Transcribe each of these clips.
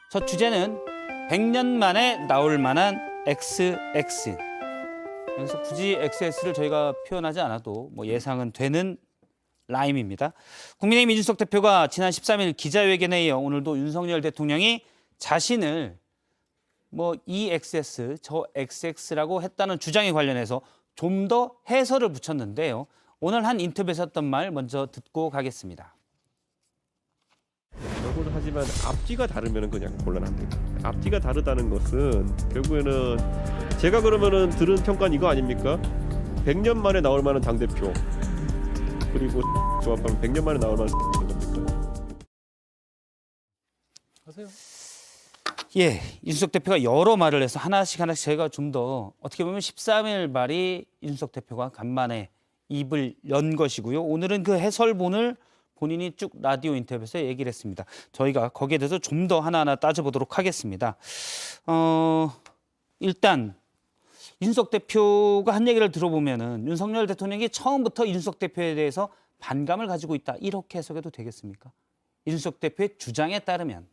첫 주제는 100년 만에 나올 만한 XX. 그래서 굳이 XS를 저희가 표현하지 않아도 뭐 예상은 되는 라임입니다. 국민의힘 이준석 대표가 지난 13일 기자회견에 이어 오늘도 윤석열 대통령이 자신을 뭐 이 XS, 저 XX라고 했다는 주장에 관련해서 좀 더 해설을 붙였는데요. 오늘 한 인터뷰에서 했던 말 먼저 듣고 가겠습니다. 적어도 하지만 앞뒤가 다르면 그냥 곤란합니다. 앞뒤가 다르다는 것은 결국에는 제가 그러면은 들은 평가는 이거 아닙니까? 100년 만에 나올 만한 당대표 그리고 조합하면 100년 만에 나올 만한 겁니까? 하세요. 예, 이준석 대표가 여러 말을 해서 하나씩 제가 좀 더 어떻게 보면 13일 말이 이준석 대표가 간만에 입을 연 것이고요. 오늘은 그 해설본을 본인이 쭉 라디오 인터뷰에서 얘기를 했습니다. 저희가 거기에 대해서 좀 더 하나하나 따져보도록 하겠습니다. 일단 이준석 대표가 한 얘기를 들어보면은 윤석열 대통령이 처음부터 이준석 대표에 대해서 반감을 가지고 있다. 이렇게 해석해도 되겠습니까? 이준석 대표의 주장에 따르면.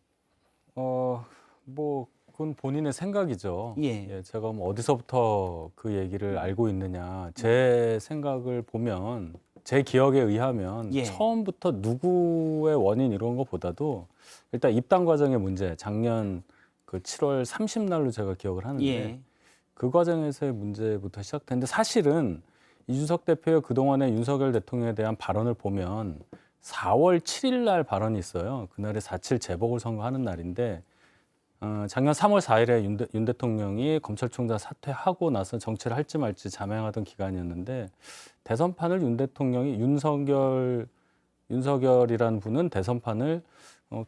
뭐 그건 본인의 생각이죠. 예. 제가 뭐 어디서부터 그 얘기를 알고 있느냐. 제 생각을 보면 제 기억에 의하면 예. 처음부터 누구의 원인 이런 것보다도 일단 입당 과정의 문제. 작년 그 7월 30날로 제가 기억을 하는데 예. 그 과정에서의 문제부터 시작됐는데 사실은 이준석 대표의 그동안의 윤석열 대통령에 대한 발언을 보면 4월 7일 날 발언이 있어요. 그날이 4.7 재보궐 선거하는 날인데 작년 3월 4일에 윤 대통령이 검찰총장 사퇴하고 나서 정치를 할지 말지 자명하던 기간이었는데 대선판을 윤 대통령이 윤석열이라는 분은 대선판을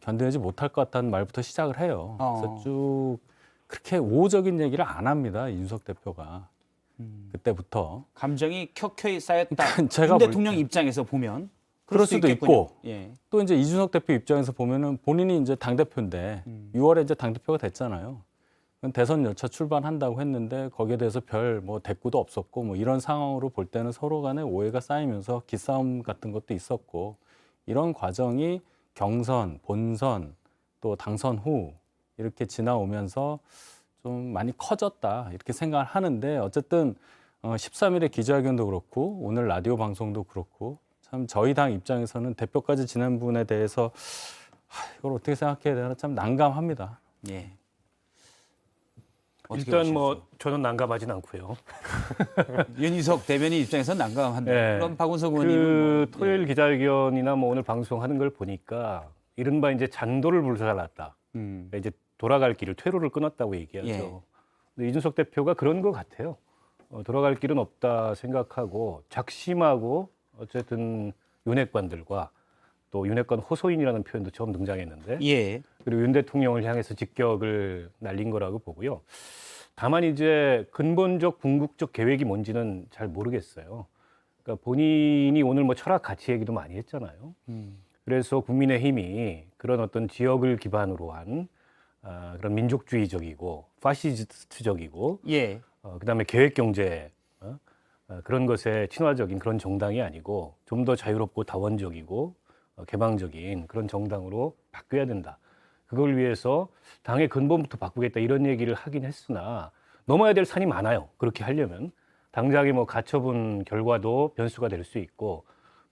견뎌내지 못할 것 같다는 말부터 시작을 해요. 그래서 쭉 그렇게 우호적인 얘기를 안 합니다. 이준석 대표가. 그때부터. 감정이 켜켜이 쌓였다. 제가 윤 볼 대통령 때. 입장에서 보면 그럴 수도 있겠군요. 있고 예. 또 이제 이준석 대표 입장에서 보면은 본인이 이제 당대표인데 6월에 이제 당대표가 됐잖아요. 대선 열차 출발한다고 했는데 거기에 대해서 별 뭐 대꾸도 없었고 뭐 이런 상황으로 볼 때는 서로 간에 오해가 쌓이면서 기싸움 같은 것도 있었고 이런 과정이 경선, 본선 또 당선 후 이렇게 지나오면서 좀 많이 커졌다 이렇게 생각을 하는데 어쨌든 13일에 기자회견도 그렇고 오늘 라디오 방송도 그렇고 참 저희 당 입장에서는 대표까지 지낸 분에 대해서 이걸 어떻게 생각해야 되나 참 난감합니다. 예. 어떻게 일단 뭐 보십니까? 저는 난감하진 않고요. 윤희석 대변인 입장에서는 난감한데. 네. 그럼 박원석 의원님은 그 뭐, 토요일 기자회견이나 뭐 오늘 방송하는 걸 보니까 이른바 이제 잔도를 불살랐다. 이제 돌아갈 길을 퇴로를 끊었다고 얘기하죠. 예. 근데 이준석 대표가 그런 것 같아요. 돌아갈 길은 없다 생각하고 작심하고 어쨌든 윤핵관들과 또 윤핵관 호소인이라는 표현도 처음 등장했는데 예. 그리고 윤 대통령을 향해서 직격을 날린 거라고 보고요. 다만 이제 근본적 궁극적 계획이 뭔지는 잘 모르겠어요. 그러니까 본인이 오늘 뭐 철학 가치 얘기도 많이 했잖아요. 그래서 국민의힘이 그런 어떤 지역을 기반으로 한 그런 민족주의적이고 파시스트적이고 예. 그다음에 계획 경제 그런 것에 친화적인 그런 정당이 아니고 좀 더 자유롭고 다원적이고 개방적인 그런 정당으로 바뀌어야 된다. 그걸 위해서 당의 근본부터 바꾸겠다 이런 얘기를 하긴 했으나 넘어야 될 산이 많아요. 그렇게 하려면 당장에 뭐 가처분 결과도 변수가 될 수 있고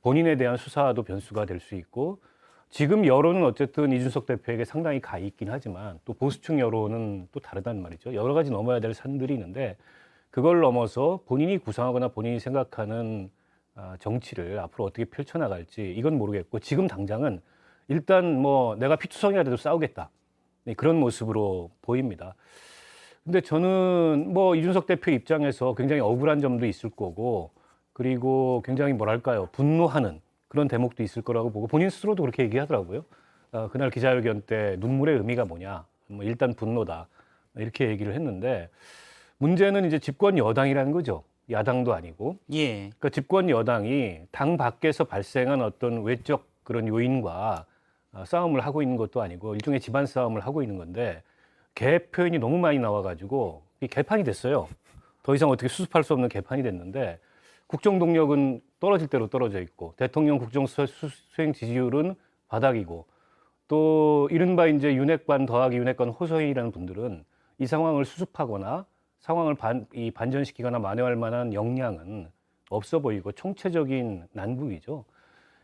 본인에 대한 수사도 변수가 될 수 있고 지금 여론은 어쨌든 이준석 대표에게 상당히 가 있긴 하지만 또 보수층 여론은 또 다르단 말이죠. 여러 가지 넘어야 될 산들이 있는데 그걸 넘어서 본인이 구상하거나 본인이 생각하는 정치를 앞으로 어떻게 펼쳐나갈지 이건 모르겠고 지금 당장은 일단 뭐 내가 피투성이라도 싸우겠다 그런 모습으로 보입니다. 근데 저는 뭐 이준석 대표 입장에서 굉장히 억울한 점도 있을 거고 그리고 굉장히 뭐랄까요 분노하는 그런 대목도 있을 거라고 보고 본인 스스로도 그렇게 얘기하더라고요. 그날 기자회견 때 눈물의 의미가 뭐냐 뭐 일단 분노다 이렇게 얘기를 했는데 문제는 이제 집권 여당이라는 거죠. 야당도 아니고. 예. 그러니까 집권 여당이 당 밖에서 발생한 어떤 외적 그런 요인과 싸움을 하고 있는 것도 아니고 일종의 집안 싸움을 하고 있는 건데 개 표현이 너무 많이 나와가지고 이 개판이 됐어요. 더 이상 어떻게 수습할 수 없는 개판이 됐는데 국정 동력은 떨어질 대로 떨어져 있고 대통령 국정 수행 지지율은 바닥이고 또 이른바 이제 윤핵관 더하기 윤핵관 호소인이라는 분들은 이 상황을 수습하거나 상황을 반전시키거나 만회할 만한 역량은 없어 보이고 총체적인 난국이죠.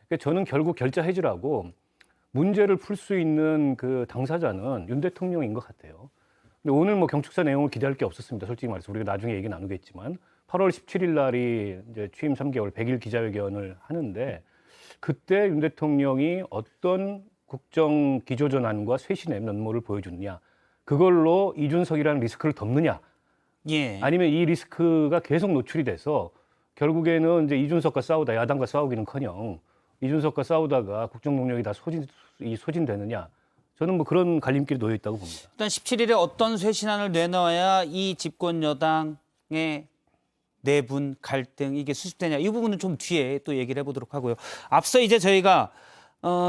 그러니까 저는 결국 결자 해지라고 문제를 풀 수 있는 그 당사자는 윤 대통령인 것 같아요. 근데 오늘 뭐 경축사 내용을 기대할 게 없었습니다. 솔직히 말해서 우리가 나중에 얘기 나누겠지만 8월 17일 날이 이제 취임 3개월 100일 기자회견을 하는데 그때 윤 대통령이 어떤 국정 기조전환과 쇄신의 면모를 보여줬냐, 그걸로 이준석이라는 리스크를 덮느냐, 예. 아니면 이 리스크가 계속 노출이 돼서 결국에는 이제 이준석과 싸우다 야당과 싸우기는커녕 이준석과 싸우다가 국정 능력이 다 소진되느냐, 저는 뭐 그런 갈림길에 놓여 있다고 봅니다. 일단 17일에 어떤 쇄신안을 내놔야 이 집권 여당의 내분, 갈등 이게 수습되냐, 이 부분은 좀 뒤에 또 얘기를 해보도록 하고요. 앞서 이제 저희가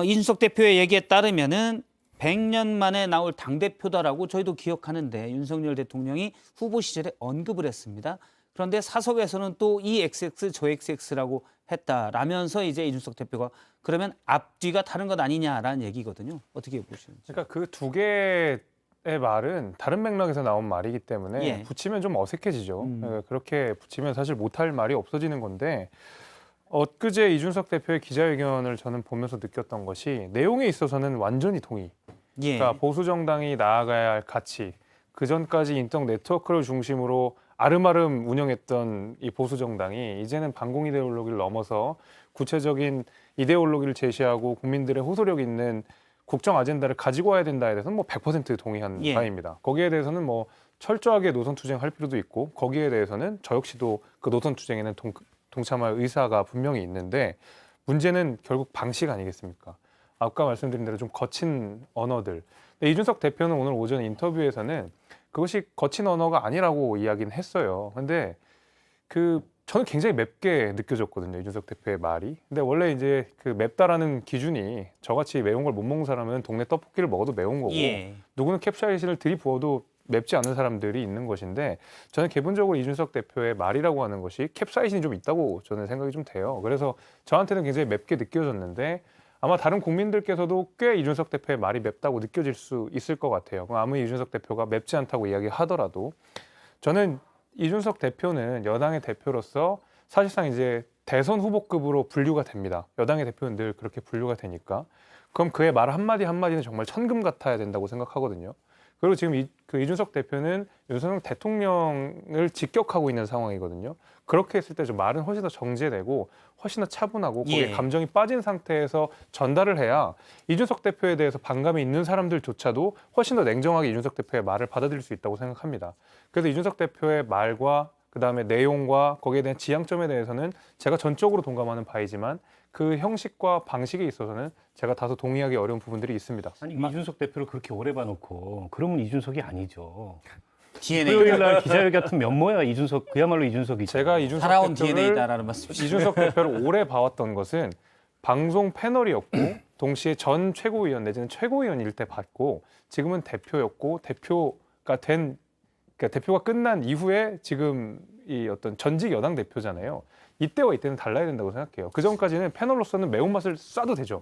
이준석 대표의 얘기에 따르면은 100년 만에 나올 당대표다라고 저희도 기억하는데 윤석열 대통령이 후보 시절에 언급을 했습니다. 그런데 사석에서는 또 이 XX 저 XX라고 했다라면서 이제 이준석 대표가 그러면 앞뒤가 다른 것 아니냐라는 얘기거든요. 어떻게 보시는지. 그러니까 그 두 개의 말은 다른 맥락에서 나온 말이기 때문에 예. 붙이면 좀 어색해지죠. 그렇게 붙이면 사실 못할 말이 없어지는 건데 엊그제 이준석 대표의 기자회견을 저는 보면서 느꼈던 것이 내용에 있어서는 완전히 동의. 예. 그러니까 보수 정당이 나아가야 할 가치, 그 전까지 인적 네트워크를 중심으로 아름아름 운영했던 이 보수 정당이 이제는 반공 이데올로기를 넘어서 구체적인 이데올로기를 제시하고 국민들의 호소력 있는 국정 아젠다를 가지고 와야 된다에 대해서는 뭐 100% 동의한 예. 바입니다. 거기에 대해서는 뭐 철저하게 노선 투쟁할 필요도 있고 거기에 대해서는 저 역시도 그 노선 투쟁에는 동참할 의사가 분명히 있는데 문제는 결국 방식 아니겠습니까? 아까 말씀드린 대로 좀 거친 언어들. 근데 이준석 대표는 오늘 오전 인터뷰에서는 그것이 거친 언어가 아니라고 이야기는 했어요. 근데 저는 굉장히 맵게 느껴졌거든요. 이준석 대표의 말이. 근데 원래 이제 그 맵다라는 기준이 저같이 매운 걸 못 먹는 사람은 동네 떡볶이를 먹어도 매운 거고 예. 누구는 캡사이신을 들이부어도 맵지 않은 사람들이 있는 것인데 저는 기본적으로 이준석 대표의 말이라고 하는 것이 캡사이신이 좀 있다고 저는 생각이 좀 돼요. 그래서 저한테는 굉장히 맵게 느껴졌는데 아마 다른 국민들께서도 꽤 이준석 대표의 말이 맵다고 느껴질 수 있을 것 같아요. 아무리 이준석 대표가 맵지 않다고 이야기하더라도 저는 이준석 대표는 여당의 대표로서 사실상 이제 대선 후보급으로 분류가 됩니다. 여당의 대표는 늘 그렇게 분류가 되니까. 그럼 그의 말 한마디 한마디는 정말 천금 같아야 된다고 생각하거든요. 그리고 지금 이준석 대표는 윤석열 대통령을 직격하고 있는 상황이거든요. 그렇게 했을 때 좀 말은 훨씬 더 정제되고 훨씬 더 차분하고 거기에 예. 감정이 빠진 상태에서 전달을 해야 이준석 대표에 대해서 반감이 있는 사람들조차도 훨씬 더 냉정하게 이준석 대표의 말을 받아들일 수 있다고 생각합니다. 그래서 이준석 대표의 말과 그다음에 내용과 거기에 대한 지향점에 대해서는 제가 전적으로 동감하는 바이지만 그 형식과 방식에 있어서는 제가 다소 동의하기 어려운 부분들이 있습니다. 아니 이준석 대표를 그렇게 오래 봐놓고 그러면 이준석이 아니죠. DNA 토요일 날 기자회견 같은 면모야 이준석, 그야말로 이준석이죠. 제가 이준석 살아온 대표를 DNA다라는 말씀이시죠. 이준석 대표를 오래 봐왔던 것은 방송 패널이었고 동시에 전 최고위원 내지는 최고위원일 때 봤고 지금은 대표였고 그러니까 대표가 끝난 이후에 지금 이 어떤 전직 여당 대표잖아요. 이때와 이때는 달라야 된다고 생각해요. 그 전까지는 패널로서는 매운맛을 쏴도 되죠.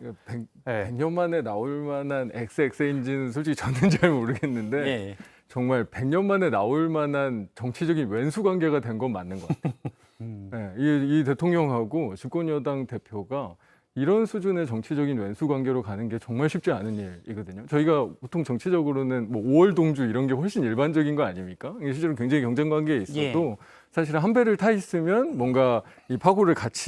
100년 만에 나올 만한 XX인지는 솔직히 저는 잘 모르겠는데 예. 정말 100년 만에 나올 만한 정치적인 왼수 관계가 된 건 맞는 것 같아요. 네, 이 대통령하고 집권여당 대표가 이런 수준의 정치적인 왼수 관계로 가는 게 정말 쉽지 않은 일이거든요. 저희가 보통 정치적으로는 뭐 5월 동주 이런 게 훨씬 일반적인 거 아닙니까? 이게 실제로 굉장히 경쟁 관계에 있어도 사실 한 배를 타 있으면 뭔가 이 파고를 같이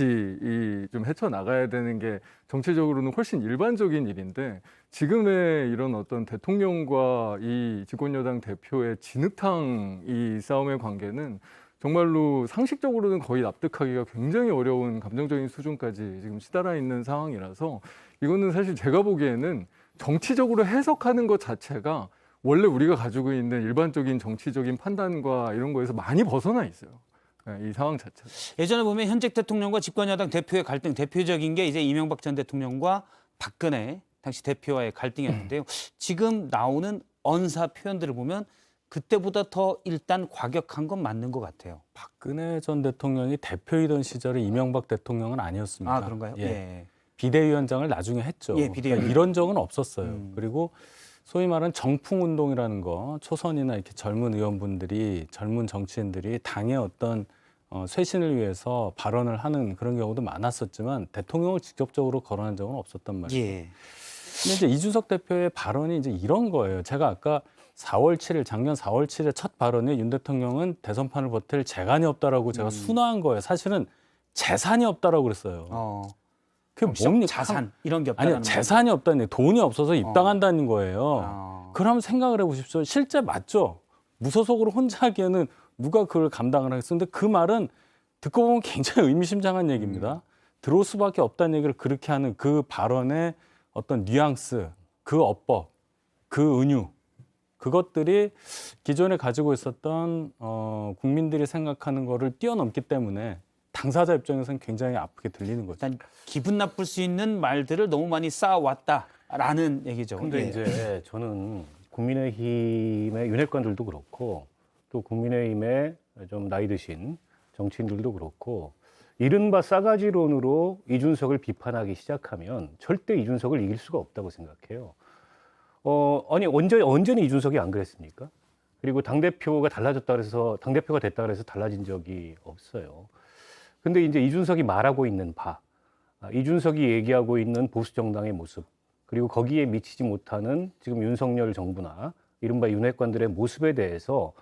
좀 헤쳐 나가야 되는 게 정치적으로는 훨씬 일반적인 일인데 지금의 이런 어떤 대통령과 이 집권여당 대표의 진흙탕 이 싸움의 관계는 정말로 상식적으로는 거의 납득하기가 굉장히 어려운 감정적인 수준까지 지금 치달아 있는 상황이라서 이거는 사실 제가 보기에는 정치적으로 해석하는 것 자체가 원래 우리가 가지고 있는 일반적인 정치적인 판단과 이런 거에서 많이 벗어나 있어요. 이 상황 자체가. 예전에 보면 현직 대통령과 집권여당 대표의 갈등 대표적인 게 이제 이명박 전 대통령과 박근혜 당시 대표와의 갈등이었는데요. 지금 나오는 언사 표현들을 보면 그때보다 더 일단 과격한 건 맞는 것 같아요. 박근혜 전 대통령이 대표이던 시절에 이명박 대통령은 아니었습니다. 아 그런가요? 예. 예. 비대위원장을 나중에 했죠. 예, 비대위원장. 그러니까 이런 적은 없었어요. 그리고 소위 말하는 정풍 운동이라는 거, 초선이나 이렇게 젊은 의원분들이, 젊은 정치인들이 당의 어떤 쇄신을 위해서 발언을 하는 그런 경우도 많았었지만 대통령을 직접적으로 거론한 적은 없었단 말이에요. 예. 근데 이제 이준석 대표의 발언이 이제 이런 거예요. 제가 아까 4월 7일, 작년 4월 7일 첫 발언에 윤 대통령은 대선판을 버틸 재간이 없다라고 제가 순화한 거예요. 사실은 재산이 없다라고 그랬어요. 그게 뭡니까? 자산 이런 게 없다는 아니요, 재산이 없다는 얘기, 돈이 없어서 입당한다는 거예요. 아. 그럼 생각을 해보십시오. 실제 맞죠? 무소속으로 혼자 하기에는 누가 그걸 감당을 하겠어? 근데 그 말은 듣고 보면 굉장히 의미심장한 얘기입니다. 들어올 수밖에 없다는 얘기를 그렇게 하는 그 발언의 어떤 뉘앙스, 그 어법, 그 은유, 그것들이 기존에 가지고 있었던 국민들이 생각하는 거를 뛰어넘기 때문에 당사자 입장에서는 굉장히 아프게 들리는 거죠. 일단 기분 나쁠 수 있는 말들을 너무 많이 쌓아왔다라는 얘기죠. 근데 예. 이제 저는 국민의힘의 윤핵관들도 그렇고 또 국민의힘의 좀 나이 드신 정치인들도 그렇고 이른바 싸가지론으로 이준석을 비판하기 시작하면 절대 이준석을 이길 수가 없다고 생각해요. 아니 언제는 이준석이 안 그랬습니까? 그리고 당대표가 달라졌다 그래서 당대표가 됐다 그래서 달라진 적이 없어요. 근데 이제 이준석이 말하고 있는 바, 이준석이 얘기하고 있는 보수 정당의 모습, 그리고 거기에 미치지 못하는 지금 윤석열 정부나 이른바 윤핵관들의 모습에 대해서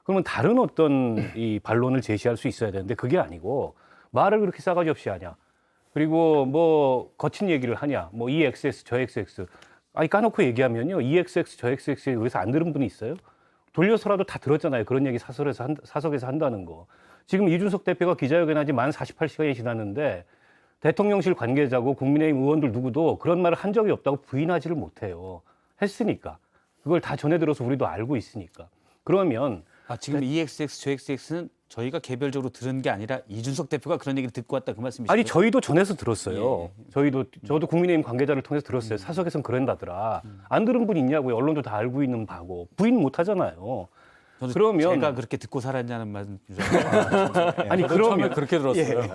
그러면 다른 어떤 이 반론을 제시할 수 있어야 되는데 그게 아니고 말을 그렇게 싸가지 없이 하냐. 그리고 뭐 거친 얘기를 하냐. 뭐 이 XX 저 XX. 아니 까놓고 얘기하면요. 이 XX 저 XX에 여기서 안 들은 분이 있어요? 돌려서라도 다 들었잖아요. 그런 얘기 사석에서 한다는 거. 지금 이준석 대표가 기자회견한 지 만 48시간이 지났는데 대통령실 관계자고 국민의힘 의원들 누구도 그런 말을 한 적이 없다고 부인하지를 못해요. 했으니까. 그걸 다 전해 들어서 우리도 알고 있으니까. 그러면 지금 EXX, JXX는 저희가 개별적으로 들은 게 아니라 이준석 대표가 그런 얘기를 듣고 왔다 그 말씀이시죠? 아니 저희도 전해서 들었어요. 저도 국민의힘 관계자를 통해서 들었어요. 사석에선 그런다더라. 안 들은 분 있냐고요. 언론도 다 알고 있는 바고 부인 못 하잖아요. 저도 그러면 제가 그렇게 듣고 살았냐는 말씀. 아니 저도 처음에 그러면 그렇게 들었어요.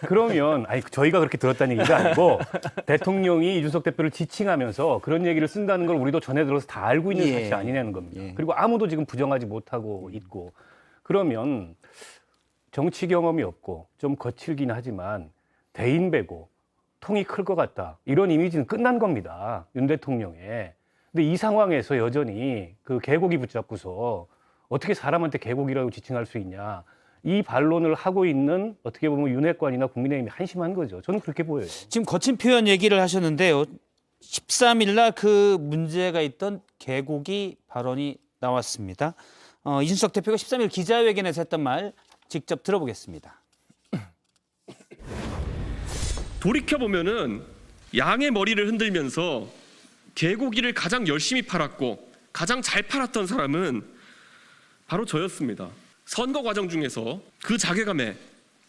그러면 아니 저희가 그렇게 들었다는 얘기가 아니고 대통령이 이준석 대표를 지칭하면서 그런 얘기를 쓴다는 걸 우리도 전해 들어서 다 알고 있는 예. 사실이 아니냐는 겁니다. 예. 그리고 아무도 지금 부정하지 못하고 있고 그러면 정치 경험이 없고 좀 거칠긴 하지만 대인배고 통이 클 것 같다. 이런 이미지는 끝난 겁니다. 윤 대통령의. 근데 이 상황에서 여전히 그 개고기 붙잡고서 어떻게 사람한테 개고기라고 지칭할 수 있냐. 이 반론을 하고 있는 어떻게 보면 윤핵관이나 국민의힘이 한심한 거죠. 저는 그렇게 보여요. 지금 거친 표현 얘기를 하셨는데요. 13일 날 그 문제가 있던 개고기 발언이 나왔습니다. 이준석 대표가 13일 기자회견에서 했던 말 직접 들어보겠습니다. 돌이켜보면은 양의 머리를 흔들면서 개고기를 가장 열심히 팔았고 가장 잘 팔았던 사람은 바로 저였습니다. 선거 과정 중에서 그 자괴감에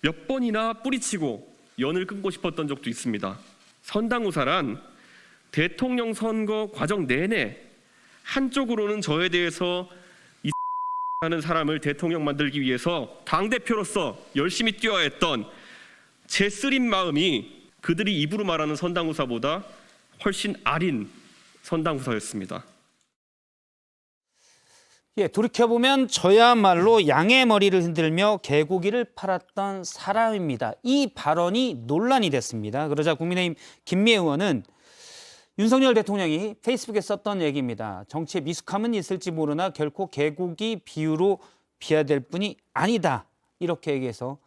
몇 번이나 뿌리치고 연을 끊고 싶었던 적도 있습니다. 선당우사란 대통령 선거 과정 내내 한쪽으로는 저에 대해서 이 하는 사람을 대통령 만들기 위해서 당대표로서 열심히 뛰어야 했던 제 쓰린 마음이 그들이 입으로 말하는 선당우사보다 훨씬 아린 선당우사였습니다. 예, 돌이켜보면 저야말로 양의 머리를 흔들며 개고기를 팔았던 사람입니다. 이 발언이 논란이 됐습니다. 그러자 국민의힘 김미애 의원은 윤석열 대통령이 페이스북에 썼던 얘기입니다. 정치에 미숙함은 있을지 모르나 결코 개고기 비유로 비하될 뿐이 아니다. 이렇게 얘기해서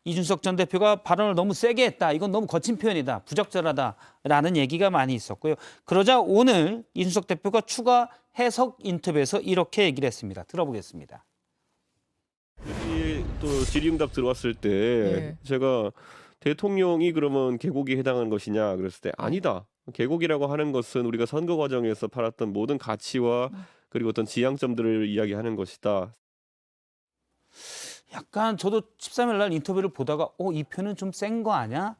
이준석 전 대표가 발언을 너무 세게 했다. 이건 너무 거친 표현이다. 부적절하다라는 얘기가 많이 있었고요. 그러자 오늘 이준석 대표가 추가 해석 인터뷰에서 이렇게 얘기를 했습니다. 들어보겠습니다. 또 질의응답 들어왔을 때 예. 제가 대통령이 그러면 개고기에 해당하는 것이냐 그랬을 때 아니다. 개고기라고 하는 것은 우리가 선거 과정에서 팔았던 모든 가치와 그리고 어떤 지향점들을 이야기하는 것이다. 약간 저도 13일 날 인터뷰를 보다가 이 표현은 좀 센 거 아니야?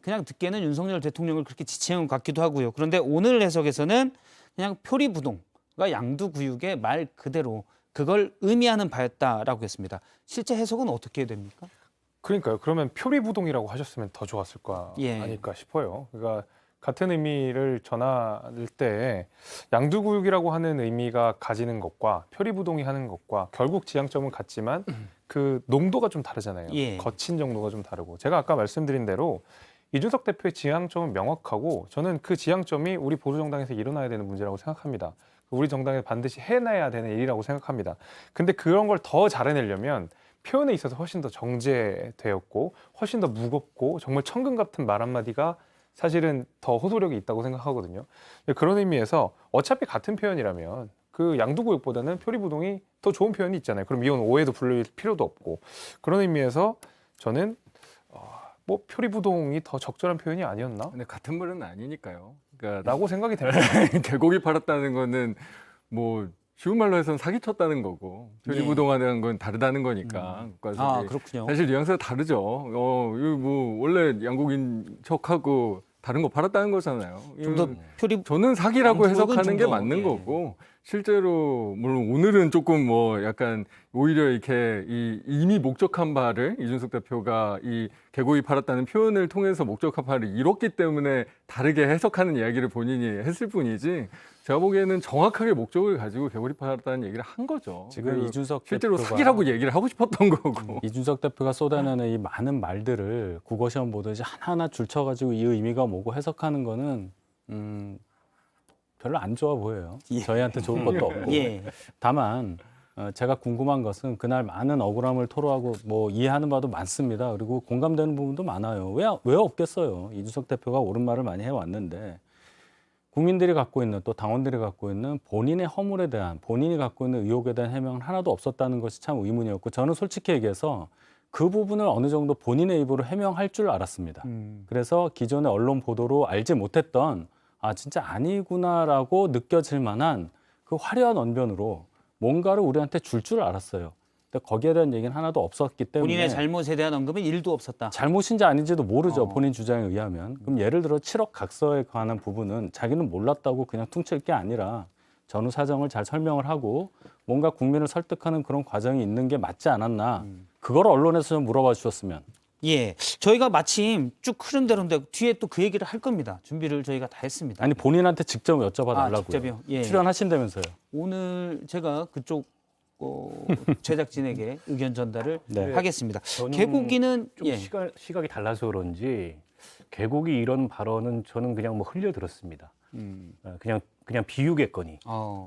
그냥 듣기에는 윤석열 대통령을 그렇게 지칭한 것 같기도 하고요. 그런데 오늘 해석에서는 그냥 표리부동과 양두구육의 말 그대로 그걸 의미하는 바였다라고 했습니다. 실제 해석은 어떻게 됩니까? 그러니까요. 그러면 표리부동이라고 하셨으면 더 좋았을 거 예. 아닐까 싶어요. 그러니까 같은 의미를 전할 때 양두구육이라고 하는 의미가 가지는 것과 표리부동이 하는 것과 결국 지향점은 같지만 그 농도가 좀 다르잖아요. 예. 거친 정도가 좀 다르고 제가 아까 말씀드린 대로 이준석 대표의 지향점은 명확하고 저는 그 지향점이 우리 보수정당에서 일어나야 되는 문제라고 생각합니다. 우리 정당에 반드시 해내야 되는 일이라고 생각합니다. 근데 그런 걸 더 잘해내려면 표현에 있어서 훨씬 더 정제되었고 훨씬 더 무겁고 정말 천금 같은 말 한마디가 사실은 더 호소력이 있다고 생각하거든요. 그런 의미에서 어차피 같은 표현이라면 그 양두구육보다는 표리부동이 더 좋은 표현이 있잖아요. 그럼 이건 오해도 불릴 필요도 없고 그런 의미에서 저는 뭐 표리부동이 더 적절한 표현이 아니었나? 근데 같은 말은 아니니까요. 그러니까 라고 생각이 됩니다. 개고기 팔았다는 거는 뭐 쉬운 말로 해서는 사기쳤다는 거고 표리부동하는 건 다르다는 거니까. 그러니까 아 저기 그렇군요. 사실 뉘앙스가 다르죠. 이거 뭐 원래 양고기인 척하고 다른 거 팔았다는 거잖아요. 좀 더 표리 저는 사기라고 양쪽은 해석하는 좀 게 더, 맞는 예. 거고 실제로 물론 오늘은 조금 뭐 약간 오히려 이렇게 이미 목적한 바를 이준석 대표가 이 개고기 팔았다는 표현을 통해서 목적한 바를 이뤘기 때문에 다르게 해석하는 이야기를 본인이 했을 뿐이지 제가 보기에는 정확하게 목적을 가지고 개고기 팔았다는 얘기를 한 거죠. 지금 그 이준석 실제로 대표가 사기라고 얘기를 하고 싶었던 거고. 이준석 대표가 쏟아내는 이 많은 말들을 국어시험 보듯이 하나하나 줄쳐가지고 이 의미가 뭐고 해석하는 거는 별로 안 좋아 보여요. 저희한테 좋을 것도 없고. 예. 다만 제가 궁금한 것은 그날 많은 억울함을 토로하고 뭐 이해하는 바도 많습니다. 그리고 공감되는 부분도 많아요. 왜 없겠어요. 이준석 대표가 옳은 말을 많이 해왔는데 국민들이 갖고 있는 또 당원들이 갖고 있는 본인의 허물에 대한 본인이 갖고 있는 의혹에 대한 해명은 하나도 없었다는 것이 참 의문이었고 저는 솔직히 얘기해서 그 부분을 어느 정도 본인의 입으로 해명할 줄 알았습니다. 그래서 기존의 언론 보도로 알지 못했던 아 진짜 아니구나라고 느껴질 만한 그 화려한 언변으로 뭔가를 우리한테 줄 알았어요. 근데 거기에 대한 얘기는 하나도 없었기 때문에 본인의 잘못에 대한 언급은 1도 없었다. 잘못인지 아닌지도 모르죠. 본인 주장에 의하면. 그럼 예를 들어 7억 각서에 관한 부분은 자기는 몰랐다고 그냥 퉁칠 게 아니라 전후 사정을 잘 설명을 하고 뭔가 국민을 설득하는 그런 과정이 있는 게 맞지 않았나. 그걸 언론에서 좀 물어봐 주셨으면. 예, 저희가 마침 쭉 흐른 대로인데 뒤에 또 그 얘기를 할 겁니다. 준비를 저희가 다 했습니다. 아니 본인한테 직접 여쭤봐 아, 달라고요. 직접이요? 예. 출연하신다면서요. 오늘 제가 그쪽 제작진에게 의견 전달을 네. 하겠습니다. 저는 개고기는 좀 예. 시각이 달라서 그런지 개고기 이런 발언은 저는 그냥 뭐 흘려 들었습니다. 그냥 비유겠거니.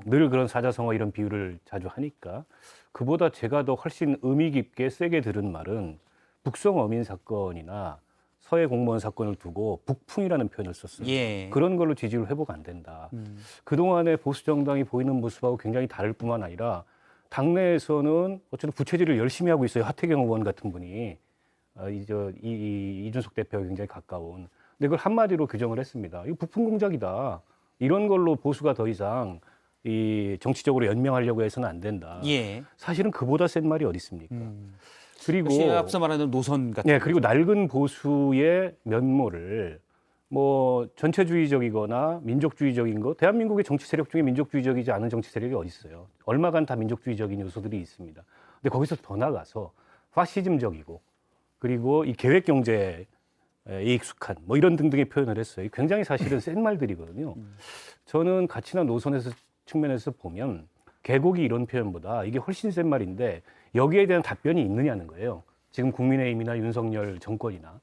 늘 그런 사자성어 이런 비유를 자주 하니까 그보다 제가 더 훨씬 의미 깊게 세게 들은 말은 북송 어민 사건이나 서해 공무원 사건을 두고 북풍이라는 표현을 썼어요. 예. 그런 걸로 지지율 회복 안 된다. 그동안의 보수 정당이 보이는 모습하고 굉장히 다를 뿐만 아니라 당내에서는 어쨌든 부채질을 열심히 하고 있어요. 하태경 의원 같은 분이 이준석 대표와 굉장히 가까운. 근데 그걸 한마디로 규정을 했습니다. 이거 부품 공작이다. 이런 걸로 보수가 더 이상 이 정치적으로 연명하려고 해서는 안 된다. 예. 사실은 그보다 센 말이 어디 있습니까? 그리고 역시 앞서 말하는 노선 같은. 네, 그리고 낡은 보수의 면모를 뭐 전체주의적이거나 민족주의적인 거, 대한민국의 정치 세력 중에 민족주의적이지 않은 정치 세력이 어디 있어요? 얼마간 다 민족주의적인 요소들이 있습니다. 근데 거기서 더 나가서 파시즘적이고 그리고 이 계획 경제에 익숙한 뭐 이런 등등의 표현을 했어요. 굉장히 사실은 센 말들이거든요. 저는 가치나 노선에서 측면에서 보면 개고기 이런 표현보다 이게 훨씬 센 말인데 여기에 대한 답변이 있느냐는 거예요. 지금 국민의힘이나 윤석열 정권이나.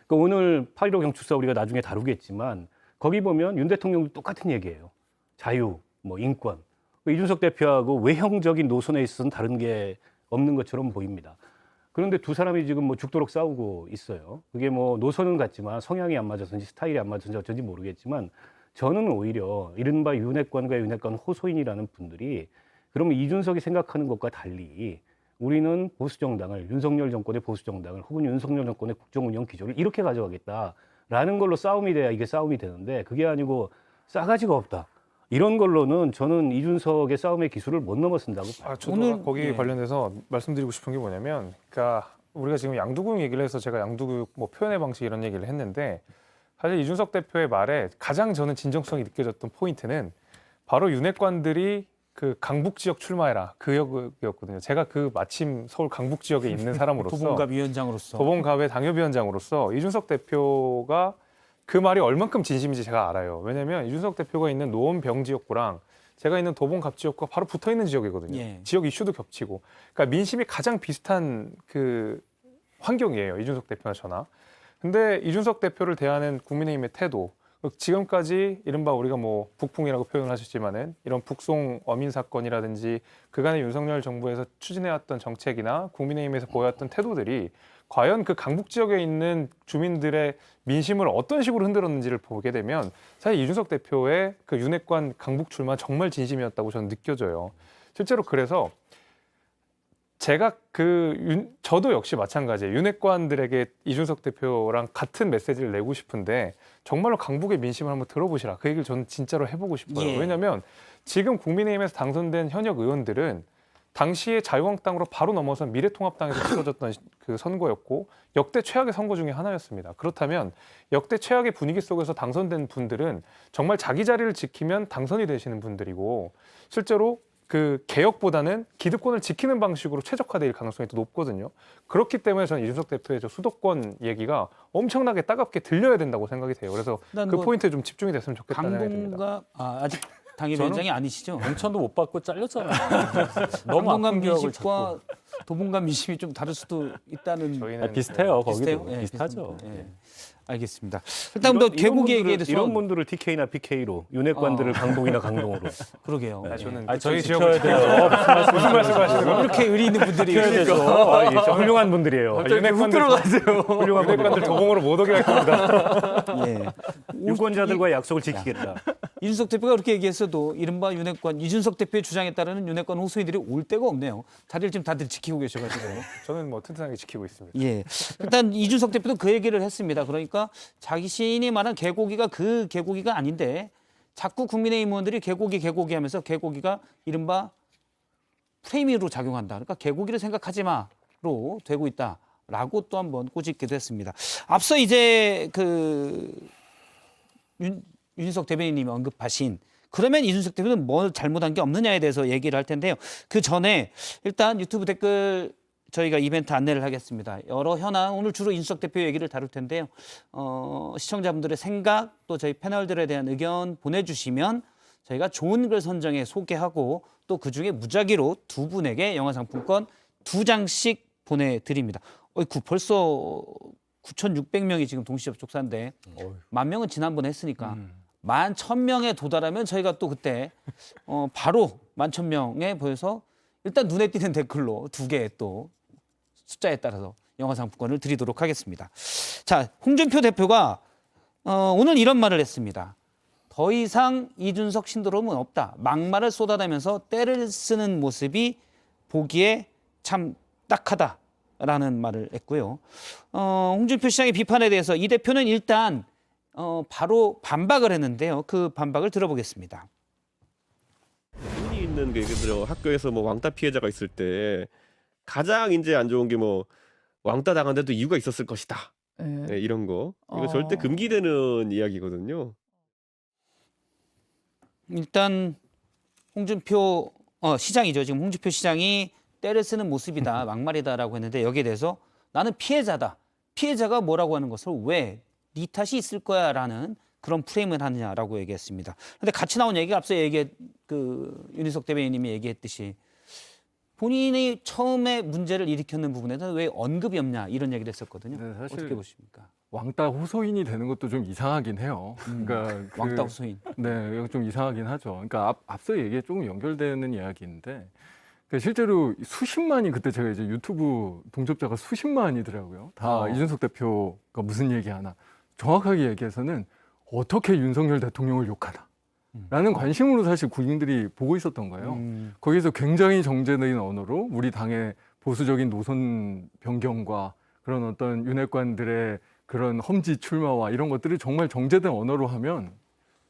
그러니까 오늘 8.15 경축사 우리가 나중에 다루겠지만 거기 보면 윤 대통령도 똑같은 얘기예요. 자유, 뭐 인권. 이준석 대표하고 외형적인 노선에 있어서는 다른 게 없는 것처럼 보입니다. 그런데 두 사람이 지금 뭐 죽도록 싸우고 있어요. 그게 뭐 노선은 같지만 성향이 안 맞아서인지 스타일이 안 맞아서인지 어쩐지 모르겠지만 저는 오히려 이른바 윤핵관과 윤핵관 호소인이라는 분들이 그러면 이준석이 생각하는 것과 달리 우리는 보수정당을 윤석열 정권의 보수정당을 혹은 윤석열 정권의 국정운영 기조를 이렇게 가져가겠다라는 걸로 싸움이 돼야 이게 싸움이 되는데 그게 아니고 싸가지가 없다. 이런 걸로는 저는 이준석의 싸움의 기술을 못 넘어선다고 봐요. 저도 오늘, 거기 예. 관련해서 말씀드리고 싶은 게 뭐냐면, 그러니까 우리가 지금 양두구육 얘기를 해서 제가 양두구육 뭐 표현의 방식 이런 얘기를 했는데 사실 이준석 대표의 말에 가장 저는 진정성이 느껴졌던 포인트는 바로 윤핵관들이 그 강북 지역 출마해라 그 역이었거든요. 제가 그 마침 서울 강북 지역에 있는 사람으로서 도봉갑 위원장으로서 도봉갑의 당협위원장으로서 이준석 대표가 그 말이 얼만큼 진심인지 제가 알아요. 왜냐하면 이준석 대표가 있는 노원병 지역구랑 제가 있는 도봉갑 지역구가 바로 붙어 있는 지역이거든요. 예. 지역 이슈도 겹치고, 그러니까 민심이 가장 비슷한 그 환경이에요. 이준석 대표나 저나. 근데 이준석 대표를 대하는 국민의힘의 태도, 지금까지 이른바 우리가 뭐 북풍이라고 표현을 하셨지만은 이런 북송 어민 사건이라든지 그간의 윤석열 정부에서 추진해왔던 정책이나 국민의힘에서 보여왔던 태도들이 과연 그 강북 지역에 있는 주민들의 민심을 어떤 식으로 흔들었는지를 보게 되면 사실 이준석 대표의 그 윤핵관 강북 출마 정말 진심이었다고 저는 느껴져요. 실제로 그래서 제가 저도 역시 마찬가지예요. 윤핵관들에게 이준석 대표랑 같은 메시지를 내고 싶은데 정말로 강북의 민심을 한번 들어보시라. 그 얘기를 저는 진짜로 해보고 싶어요. 예. 왜냐하면 지금 국민의힘에서 당선된 현역 의원들은 당시에 자유한국당으로 바로 넘어선 미래통합당에서 치러졌던 그 선거였고 역대 최악의 선거 중에 하나였습니다. 그렇다면 역대 최악의 분위기 속에서 당선된 분들은 정말 자기 자리를 지키면 당선이 되시는 분들이고 실제로 그 개혁보다는 기득권을 지키는 방식으로 최적화될 가능성이 더 높거든요. 그렇기 때문에 저는 이준석 대표의 저 수도권 얘기가 엄청나게 따갑게 들려야 된다고 생각이 돼요. 그래서 일단 그 뭐 포인트에 좀 집중이 됐으면 좋겠다는 생각이 듭니다. 강동갑 아직 당협위원장이 아니시죠? 공천도 못 받고 잘렸잖아요. 너무 강동갑 아픈 기억을 민심과 자꾸. 도봉갑 민심이 좀 다를 수도 있다는 저희는 비슷해요. 비슷해요? 거기도 예, 비슷하죠. 비슷합니다. 예. 알겠습니다. 일단 뭐 개국이 얘기에 대해서 이런 분들을 TK나 PK로 윤핵관들을 강북이나 강동으로 그러게요. 네, 예. 저는 저희 저희 지역을 지켜야 돼요. 무슨 말씀하시는 거예요? 이렇게 의리 있는 분들이 지켜야 돼서 아, 이게 좀 훌륭한 분들이에요. 윤핵관들 훌륭한 분들. 윤핵관들 도봉으로 못 오게 할 겁니다. 예. 유권자들과의 약속을 지키겠다. 이준석 대표가 그렇게 얘기했어도 이른바 윤핵관 이준석 대표의 주장에 따르는 윤핵관 호소인들이 올 데가 없네요. 자리를 지금 다들 지키고 계셔가지고. 저는 뭐 튼튼하게 지키고 있습니다. 예. 일단 이준석 대표도 그 얘기를 했습니다. 그러니까 자신이 말한 개고기가 그 개고기가 아닌데 자꾸 국민의힘 의원들이 개고기 하면서 개고기가 이른바 프레임으로 작용한다. 그러니까 개고기를 생각하지 마로 되고 있다라고 또 한번 꼬집기도 했습니다. 앞서 이제 윤석 대변인님이 언급하신 그러면 이준석 대표는 뭐 잘못한 게 없느냐에 대해서 얘기를 할 텐데요. 그 전에 일단 유튜브 댓글 저희가 이벤트 안내를 하겠습니다. 여러 현안 오늘 주로 이준석 대표 얘기를 다룰 텐데요. 시청자분들의 생각 또 저희 패널들에 대한 의견 보내주시면 저희가 좋은 글 선정해 소개하고 또 그중에 무작위로 두 분에게 영화 상품권 2장씩 보내드립니다. 벌써 9,600명이 지금 동시 접촉사인데 10,000명은 지난번에 했으니까 11,000명에 도달하면 저희가 또 그때 바로 11,000명에 보여서 일단 눈에 띄는 댓글로 2개 또 숫자에 따라서 영화 상품권을 드리도록 하겠습니다. 자, 홍준표 대표가 오늘 이런 말을 했습니다. 더 이상 이준석 신드롬은 없다. 막말을 쏟아내면서 때를 쓰는 모습이 보기에 참 딱하다라는 말을 했고요. 홍준표 시장의 비판에 대해서 이 대표는 일단 바로 반박을 했는데요. 그 반박을 들어보겠습니다. 흔히 있는 게 예를 들어 학교에서 뭐 왕따 피해자가 있을 때 가장 이제 안 좋은 게 뭐 왕따 당한데도 이유가 있었을 것이다. 네, 이런 거 이거 절대 금기되는 이야기거든요. 일단 홍준표 시장이죠. 지금 홍준표 시장이 때를 쓰는 모습이다, 막말이다라고 했는데 여기에 대해서 나는 피해자다. 피해자가 뭐라고 하는 것을 왜 네 탓이 있을 거야라는 그런 프레임을 하느냐라고 얘기했습니다. 그런데 같이 나온 얘기가 앞서 윤희석 대변인님이 얘기했듯이 본인이 처음에 문제를 일으켰는 부분에서 왜 언급이 없냐 이런 얘기를 했었거든요. 네, 사실 어떻게 보십니까? 왕따 호소인이 되는 것도 좀 이상하긴 해요. 그러니까 왕따 호소인. 네, 이거 좀 이상하긴 하죠. 그러니까 앞서 얘기에 조금 연결되는 이야기인데 그러니까 실제로 수십만이 그때 제가 이제 유튜브 동접자가 수십만이더라고요. 다 이준석 대표가 무슨 얘기하나 정확하게 얘기해서는 어떻게 윤석열 대통령을 욕하나. 라는 관심으로 사실 국민들이 보고 있었던 거예요. 거기서 굉장히 정제된 언어로 우리 당의 보수적인 노선 변경과 그런 어떤 윤핵관들의 그런 험지 출마와 이런 것들을 정말 정제된 언어로 하면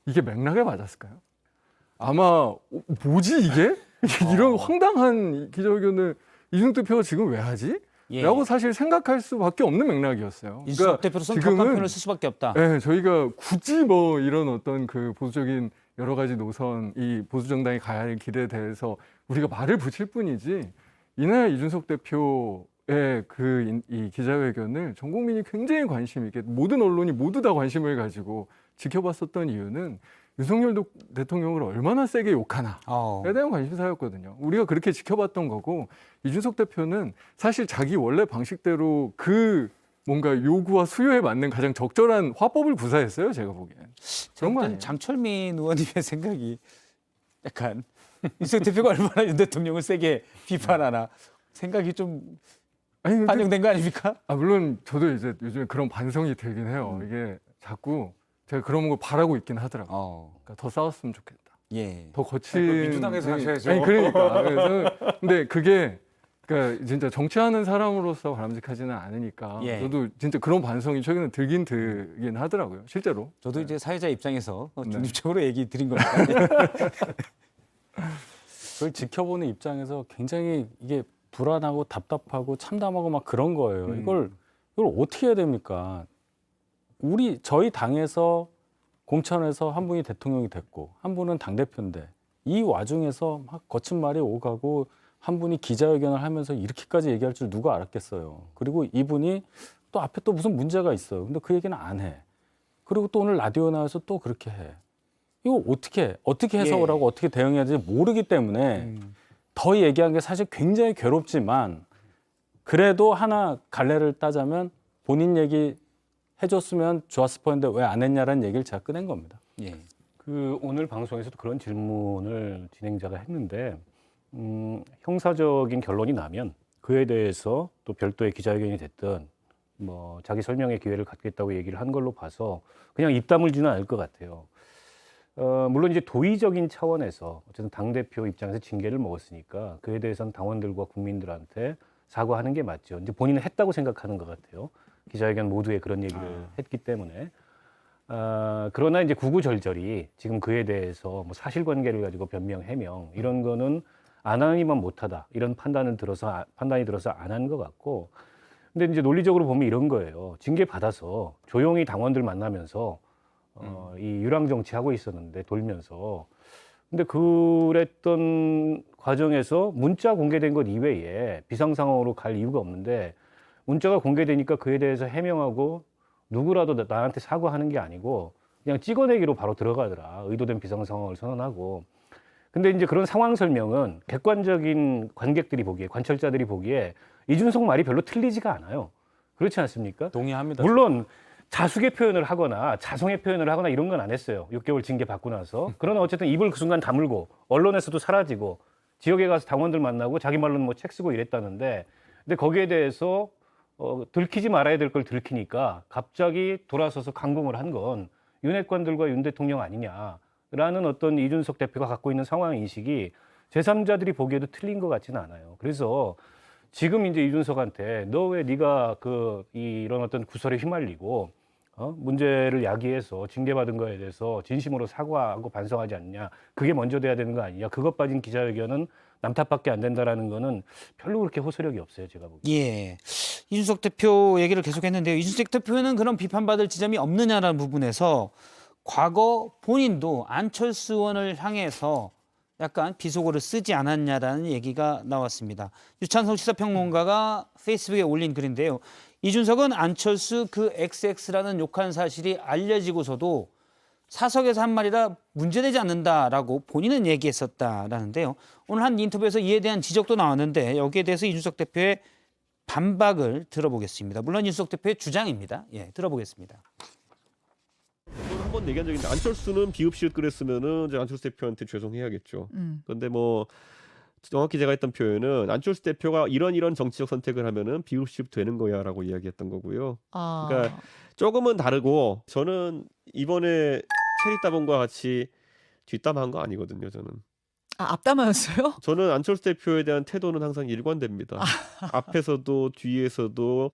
이게 맥락에 맞았을까요? 아마 뭐지 이게? 이런 황당한 기자회견을 이준석 대표가 지금 왜 하지? 예. 라고 사실 생각할 수밖에 없는 맥락이었어요. 이준석 대표로서는 격한 표현을 쓸 수밖에 없다. 네, 저희가 굳이 뭐 이런 어떤 그 보수적인 여러 가지 노선 이 보수 정당이 가야 할 길에 대해서 우리가 말을 붙일 뿐이지 이날 이준석 대표의 이 기자회견을 전 국민이 굉장히 관심 있게 모든 언론이 모두 다 관심을 가지고 지켜봤었던 이유는 윤석열 대통령을 얼마나 세게 욕하나에 대한 관심사였거든요. 우리가 그렇게 지켜봤던 거고 이준석 대표는 사실 자기 원래 방식대로 뭔가 요구와 수요에 맞는 가장 적절한 화법을 구사했어요. 제가 보기엔. 그런 거 아니에요? 장철민 의원님의 생각이 약간 이준석 대표가 얼마나 윤 대통령을 세게 비판하나 생각이 좀 아니, 근데 반영된 거 아닙니까? 물론 저도 이제 요즘에 그런 반성이 들긴 해요. 이게 자꾸 제가 그런 거 바라고 있긴 하더라고요. 그러니까 더 싸웠으면 좋겠다. 예. 더 거친. 민주당에서 하셔야죠. 아니 그러니까. 그래서 근데 그게 그러니까 진짜 정치하는 사람으로서 바람직하지는 않으니까 예. 저도 진짜 그런 반성이 최근에 들긴 하더라고요. 실제로. 저도 이제 사회자 입장에서 네. 중립적으로 얘기 드린 겁니다. 그걸 지켜보는 입장에서 굉장히 이게 불안하고 답답하고 참담하고 막 그런 거예요. 이걸 어떻게 해야 됩니까? 저희 당에서 공천에서 한 분이 대통령이 됐고 한 분은 당대표인데 이 와중에서 막 거친 말이 오가고 한 분이 기자회견을 하면서 이렇게까지 얘기할 줄 누가 알았겠어요. 그리고 이분이 또 앞에 또 무슨 문제가 있어요. 근데 그 얘기는 안 해. 그리고 또 오늘 라디오 나와서 또 그렇게 해. 이거 어떻게 해석을 하고 어떻게 대응해야 될지 모르기 때문에 더 얘기한 게 사실 굉장히 괴롭지만 그래도 하나 갈래를 따자면 본인 얘기 해줬으면 좋았을 뻔했는데 왜 안 했냐라는 얘기를 제가 꺼낸 겁니다. 예. 그 오늘 방송에서도 그런 질문을 진행자가 했는데 형사적인 결론이 나면 그에 대해서 또 별도의 기자회견이 됐든 뭐 자기 설명의 기회를 갖겠다고 얘기를 한 걸로 봐서 그냥 입 다물지는 않을 것 같아요. 물론 이제 도의적인 차원에서 어쨌든 당대표 입장에서 징계를 먹었으니까 그에 대해서는 당원들과 국민들한테 사과하는 게 맞죠. 이제 본인은 했다고 생각하는 것 같아요. 기자회견 모두에 그런 얘기를 했기 때문에. 그러나 이제 구구절절히 지금 그에 대해서 뭐 사실관계를 가지고 변명, 해명 이런 거는 안 하니만 못하다 이런 판단이 들어서 안 한 것 같고. 근데 이제 논리적으로 보면 이런 거예요. 징계 받아서 조용히 당원들 만나면서 이 유랑 정치 하고 있었는데 돌면서. 근데 그랬던 과정에서 문자 공개된 것 이외에 비상 상황으로 갈 이유가 없는데 문자가 공개되니까 그에 대해서 해명하고 누구라도 나한테 사과하는 게 아니고 그냥 찍어내기로 바로 들어가더라. 의도된 비상 상황을 선언하고. 근데 이제 그런 상황 설명은 객관적인 관객들이 보기에, 관철자들이 보기에 이준석 말이 별로 틀리지가 않아요. 그렇지 않습니까? 동의합니다. 물론 자숙의 표현을 하거나 자성의 표현을 하거나 이런 건 안 했어요. 6개월 징계 받고 나서. 그러나 어쨌든 입을 그 순간 다물고 언론에서도 사라지고 지역에 가서 당원들 만나고 자기 말로는 뭐 책 쓰고 이랬다는데 근데 거기에 대해서 들키지 말아야 될 걸 들키니까 갑자기 돌아서서 강공을 한 건 윤핵관들과 윤 대통령 아니냐라는 어떤 이준석 대표가 갖고 있는 상황 인식이 제3자들이 보기에도 틀린 것 같지는 않아요. 그래서 지금 이제 이준석한테 너 왜 네가 이런 어떤 구설에 휘말리고 문제를 야기해서 징계받은 거에 대해서 진심으로 사과하고 반성하지 않냐. 그게 먼저 돼야 되는 거 아니냐. 그것 빠진 기자회견은 남 탓밖에 안 된다라는 거는 별로 그렇게 호소력이 없어요. 제가 보기에. 예. 이준석 대표 얘기를 계속했는데요. 이준석 대표는 그런 비판받을 지점이 없느냐라는 부분에서 과거 본인도 안철수 의원을 향해서 약간 비속어를 쓰지 않았냐라는 얘기가 나왔습니다. 유찬성 시사평론가가 페이스북에 올린 글인데요. 이준석은 안철수 그 XX라는 욕한 사실이 알려지고서도 사석에서 한 말이라 문제되지 않는다라고 본인은 얘기했었다라는데요. 오늘 한 인터뷰에서 이에 대한 지적도 나왔는데 여기에 대해서 이준석 대표의 반박을 들어보겠습니다. 물론 이준석 대표의 주장입니다. 예, 들어보겠습니다. 한번 얘기한 적이 있는데 안철수는 비읍시옷 그랬으면은 이제 안철수 대표한테 죄송해야겠죠. 그런데 뭐 정확히 제가 했던 표현은 안철수 대표가 이런 정치적 선택을 하면은 비읍시옷 되는 거야라고 이야기했던 거고요. 그러니까 조금은 다르고 저는 이번에 체리 따봉과 같이 뒷담한 거 아니거든요. 저는. 앞담화였어요? 저는 안철수 대표에 대한 태도는 항상 일관됩니다. 앞에서도 뒤에서도.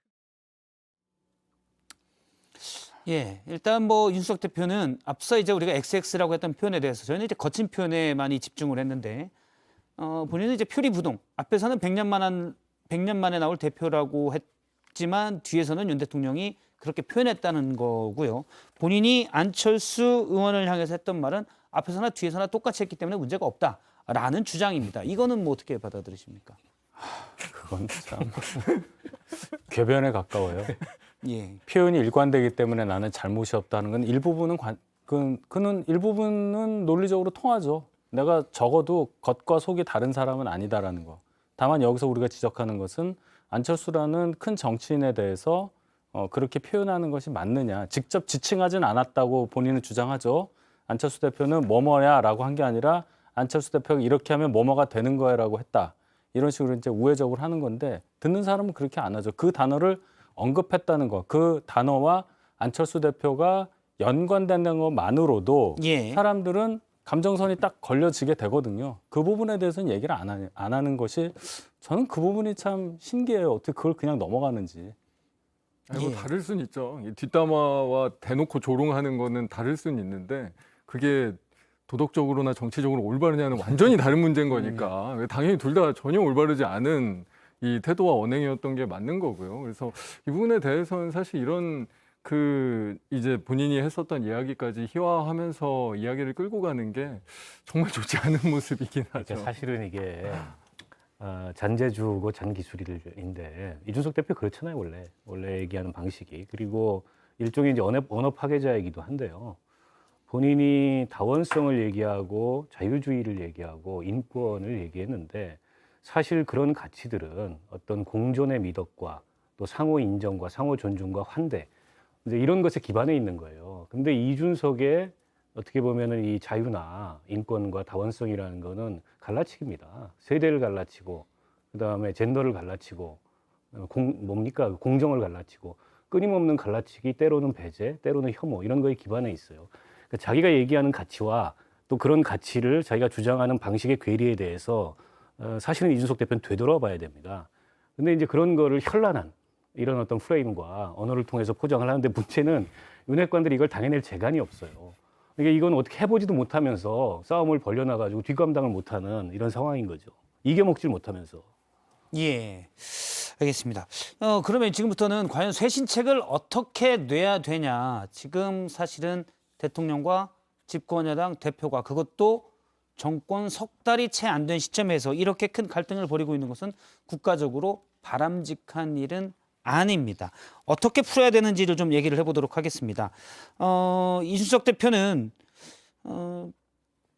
예, 일단 뭐 이준석 대표는 앞서 이제 우리가 XX라고 했던 표현에 대해서 저희는 이제 거친 표현에 많이 집중을 했는데 본인은 이제 표리부동 앞에서는 100년 만에 나올 대표라고 했지만 뒤에서는 윤 대통령이 그렇게 표현했다는 거고요. 본인이 안철수 의원을 향해서 했던 말은 앞에서나 뒤에서나 똑같이 했기 때문에 문제가 없다라는 주장입니다. 이거는 뭐 어떻게 받아들이십니까? 그건 참 궤변에 가까워요. 예. 표현이 일관되기 때문에 나는 잘못이 없다는 건 그는 일부분은 논리적으로 통하죠. 내가 적어도 겉과 속이 다른 사람은 아니다라는 거. 다만 여기서 우리가 지적하는 것은 안철수라는 큰 정치인에 대해서 그렇게 표현하는 것이 맞느냐. 직접 지칭하진 않았다고 본인은 주장하죠. 안철수 대표는 뭐뭐야라고 한 게 아니라 안철수 대표가 이렇게 하면 뭐뭐가 되는 거야라고 했다. 이런 식으로 이제 우회적으로 하는 건데 듣는 사람은 그렇게 안 하죠. 그 단어를 언급했다는 거, 그 단어와 안철수 대표가 연관된다는 것만으로도 예. 사람들은 감정선이 딱 걸려지게 되거든요. 그 부분에 대해서는 얘기를 안 하는 것이 저는 그 부분이 참 신기해요. 어떻게 그걸 그냥 넘어가는지. 아니, 뭐 예. 다를 수는 있죠. 이 뒷담화와 대놓고 조롱하는 거는 다를 수는 있는데 그게 도덕적으로나 정치적으로 올바르냐는 완전히 다른 문제인 거니까 당연히 둘 다 전혀 올바르지 않은 이 태도와 언행이었던 게 맞는 거고요. 그래서 이 부분에 대해서는 사실 이런 이제 본인이 했었던 이야기까지 희화하면서 이야기를 끌고 가는 게 정말 좋지 않은 모습이긴 하죠. 그러니까 사실은 이게 잔재주고 잔기술인데 이준석 대표 그렇잖아요. 원래 얘기하는 방식이. 그리고 일종의 이제 언어 파괴자이기도 한데요. 본인이 다원성을 얘기하고 자유주의를 얘기하고 인권을 얘기했는데 사실 그런 가치들은 어떤 공존의 미덕과 또 상호 인정과 상호 존중과 환대 이제 이런 것에 기반해 있는 거예요. 근데 이준석의 어떻게 보면은 이 자유나 인권과 다원성이라는 거는 갈라치기입니다. 세대를 갈라치고 그다음에 젠더를 갈라치고 공정을 갈라치고 끊임없는 갈라치기, 때로는 배제, 때로는 혐오 이런 거에 기반해 있어요. 그러니까 자기가 얘기하는 가치와 또 그런 가치를 자기가 주장하는 방식의 괴리에 대해서 사실은 이준석 대표는 되돌아봐야 됩니다. 근데 이제 그런 거를 현란한 이런 어떤 프레임과 언어를 통해서 포장을 하는데 문제는 윤핵관들이 이걸 당해낼 재간이 없어요. 그러니까 이건 어떻게 해보지도 못하면서 싸움을 벌려놔가지고 뒷감당을 못하는 이런 상황인 거죠. 이겨먹질 못하면서. 예. 알겠습니다. 그러면 지금부터는 과연 쇄신책을 어떻게 뇌야 되냐. 지금 사실은 대통령과 집권여당 대표가 그것도 정권 석 달이 채 안 된 시점에서 이렇게 큰 갈등을 벌이고 있는 것은 국가적으로 바람직한 일은 아닙니다. 어떻게 풀어야 되는지를 좀 얘기를 해보도록 하겠습니다. 이준석 대표는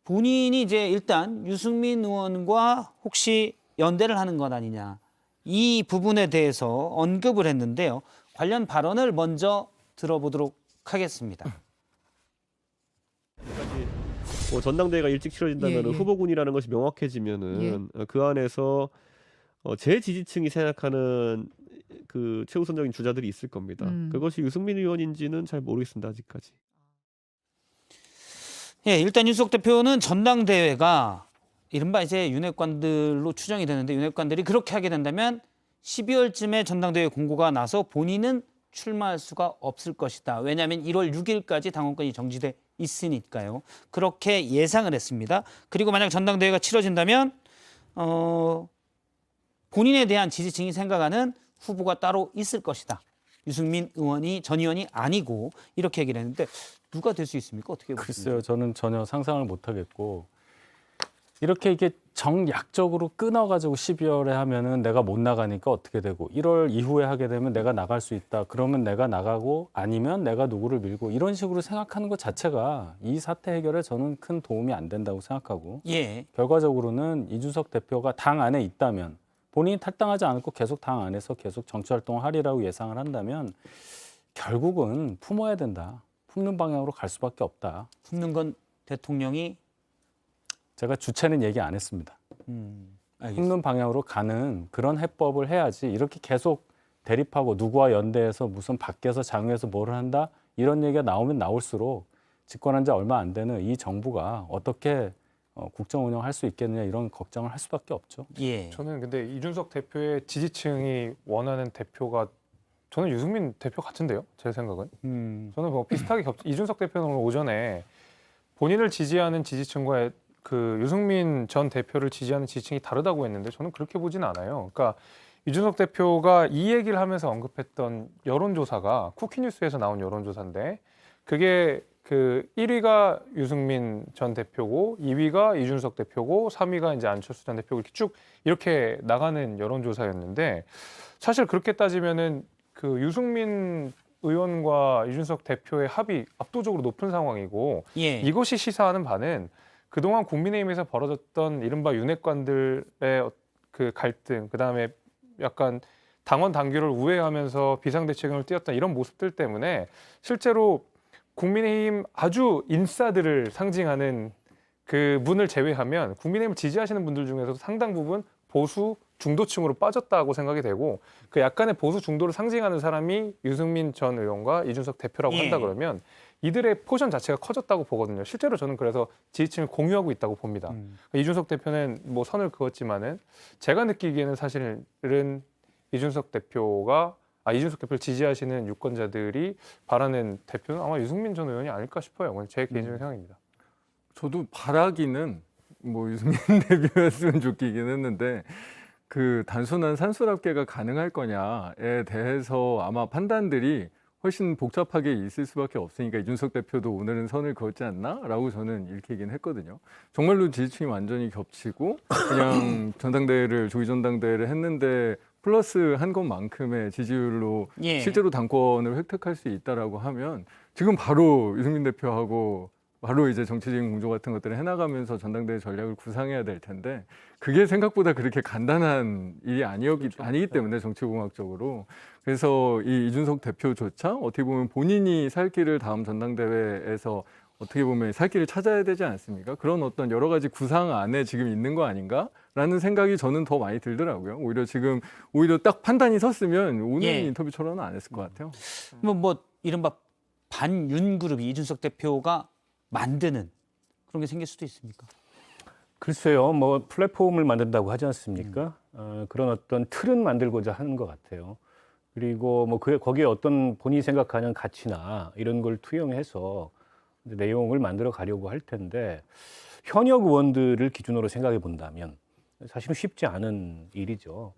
본인이 이제 일단 유승민 의원과 혹시 연대를 하는 것 아니냐 이 부분에 대해서 언급을 했는데요. 관련 발언을 먼저 들어보도록 하겠습니다. 뭐 전당대회가 일찍 치러진다면 예, 예. 후보군이라는 것이 명확해지면은 그 안에서 제 지지층이 생각하는 그 최우선적인 주자들이 있을 겁니다. 그것이 유승민 의원인지는 잘 모르겠습니다. 아직까지. 예, 일단 윤석열 대표는 전당대회가 이른바 이제 윤핵관들로 추정이 되는데 윤핵관들이 그렇게 하게 된다면 12월쯤에 전당대회 공고가 나서 본인은 출마할 수가 없을 것이다. 왜냐하면 1월 6일까지 당원권이 정지돼 있으니까요. 그렇게 예상을 했습니다. 그리고 만약 전당대회가 치러진다면 본인에 대한 지지층이 생각하는 후보가 따로 있을 것이다. 유승민 의원이 전 의원이 아니고 이렇게 얘기를 했는데 누가 될 수 있습니까? 어떻게 보십니까? 글쎄요, 저는 전혀 상상을 못 하겠고 이렇게 이게 정약적으로 끊어가지고 12월에 하면은 내가 못 나가니까 어떻게 되고 1월 이후에 하게 되면 내가 나갈 수 있다. 그러면 내가 나가고 아니면 내가 누구를 밀고 이런 식으로 생각하는 것 자체가 이 사태 해결에 저는 큰 도움이 안 된다고 생각하고 예. 결과적으로는 이준석 대표가 당 안에 있다면 본인이 탈당하지 않고 계속 당 안에서 계속 정치활동을 하리라고 예상을 한다면 결국은 품어야 된다. 품는 방향으로 갈 수밖에 없다. 품는 건 대통령이 제가 주체는 얘기 안 했습니다. 알겠습니다. 품는 방향으로 가는 그런 해법을 해야지 이렇게 계속 대립하고 누구와 연대해서 무슨 밖에서 장외에서 뭘 한다 이런 얘기가 나오면 나올수록 집권한 지 얼마 안 되는 이 정부가 어떻게 국정 운영할 수 있겠느냐 이런 걱정을 할 수밖에 없죠. 예. 저는 근데 이준석 대표의 지지층이 원하는 대표가 저는 유승민 대표 같은데요. 제 생각은. 저는 뭐 비슷하게 이준석 대표는 오늘 오전에 본인을 지지하는 지지층과 그 유승민 전 대표를 지지하는 지지층이 다르다고 했는데 저는 그렇게 보진 않아요. 그러니까 이준석 대표가 이 얘기를 하면서 언급했던 여론조사가 쿠키뉴스에서 나온 여론조사인데 그게 그 1위가 유승민 전 대표고 2위가 이준석 대표고 3위가 이제 안철수 전 대표고 이렇게 쭉 이렇게 나가는 여론조사였는데 사실 그렇게 따지면은 그 유승민 의원과 이준석 대표의 합이 압도적으로 높은 상황이고 예. 이것이 시사하는 바는 그동안 국민의힘에서 벌어졌던 이른바 윤핵관들의 그 갈등, 그다음에 약간 당원 당규를 우회하면서 비상대책을 띄웠던 이런 모습들 때문에 실제로 국민의힘 아주 인싸들을 상징하는 그 분을 제외하면 국민의힘을 지지하시는 분들 중에서도 상당 부분 보수 중도층으로 빠졌다고 생각이 되고 그 약간의 보수 중도를 상징하는 사람이 유승민 전 의원과 이준석 대표라고 예. 한다 그러면 이들의 포션 자체가 커졌다고 보거든요. 실제로 저는 그래서 지지층을 공유하고 있다고 봅니다. 이준석 대표는 뭐 선을 그었지만은 제가 느끼기에는 사실은 이준석 대표를 지지하시는 유권자들이 바라는 대표는 아마 유승민 전 의원이 아닐까 싶어요. 그건 제 개인적인 생각입니다. 저도 바라기는 뭐 유승민 대표였으면 좋기긴 했는데 그 단순한 산술합계가 가능할 거냐에 대해서 아마 판단들이 훨씬 복잡하게 있을 수밖에 없으니까 이준석 대표도 오늘은 선을 그었지 않나라고 저는 읽히긴 했거든요. 정말로 지지층이 완전히 겹치고 그냥 조기 전당대회를 했는데 플러스 한 것만큼의 지지율로 예. 실제로 당권을 획득할 수 있다라고 하면 지금 바로 유승민 대표하고 바로 이제 정치적인 공조 같은 것들을 해나가면서 전당대회 전략을 구상해야 될 텐데 그게 생각보다 그렇게 간단한 일이 아니기 때문에 정치공학적으로 그래서 이 이준석 대표조차 어떻게 보면 본인이 살 길을 다음 전당대회에서 어떻게 보면 살 길을 찾아야 되지 않습니까? 그런 어떤 여러 가지 구상 안에 지금 있는 거 아닌가라는 생각이 저는 더 많이 들더라고요. 오히려 딱 판단이 섰으면 오늘 예. 인터뷰처럼은 안 했을 것 같아요. 뭐 이른바 반윤 그룹이 이준석 대표가 만드는 그런 게 생길 수도 있습니까? 글쎄요, 뭐 플랫폼을 만든다고 하지 않습니까? 그런 어떤 틀은 만들고자 하는 것 같아요. 그리고 뭐 거기에 어떤 본인이 생각하는 가치나 이런 걸 투영해서 이제 내용을 만들어 가려고 할 텐데 현역 의원들을 기준으로 생각해 본다면 사실은 쉽지 않은 일이죠.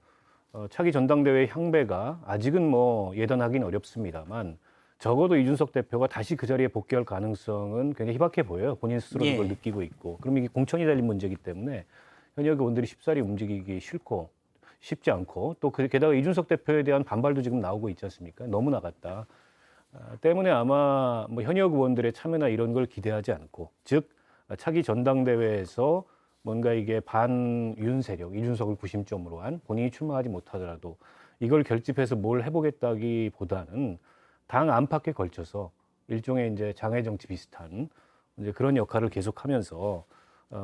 차기 전당대회 향배가 아직은 뭐 예단하기는 어렵습니다만 적어도 이준석 대표가 다시 그 자리에 복귀할 가능성은 굉장히 희박해 보여요. 본인 스스로도 예. 그걸 느끼고 있고. 그럼 이게 공천이 달린 문제이기 때문에 현역 의원들이 쉽사리 움직이기 싫고 쉽지 않고 또 게다가 이준석 대표에 대한 반발도 지금 나오고 있지 않습니까? 너무 나갔다. 때문에 아마 뭐 현역 의원들의 참여나 이런 걸 기대하지 않고 즉 차기 전당대회에서 뭔가 이게 반윤 세력, 이준석을 구심점으로 한 본인이 출마하지 못하더라도 이걸 결집해서 뭘 해보겠다기보다는 당 안팎에 걸쳐서 일종의 이제 장애 정치 비슷한 이제 그런 역할을 계속하면서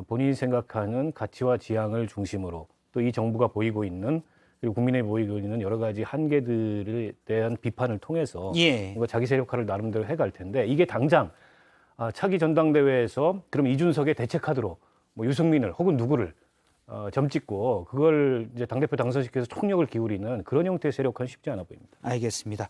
본인이 생각하는 가치와 지향을 중심으로 또 이 정부가 보이고 있는 그리고 국민에 보이고 있는 여러 가지 한계들에 대한 비판을 통해서 예. 뭔가 자기 세력화를 나름대로 해갈 텐데 이게 당장 차기 전당대회에서 그럼 이준석의 대체 카드로 뭐 유승민을 혹은 누구를 점찍고 그걸 이제 당대표 당선시켜서 총력을 기울이는 그런 형태의 세력화는 쉽지 않아 보입니다. 알겠습니다.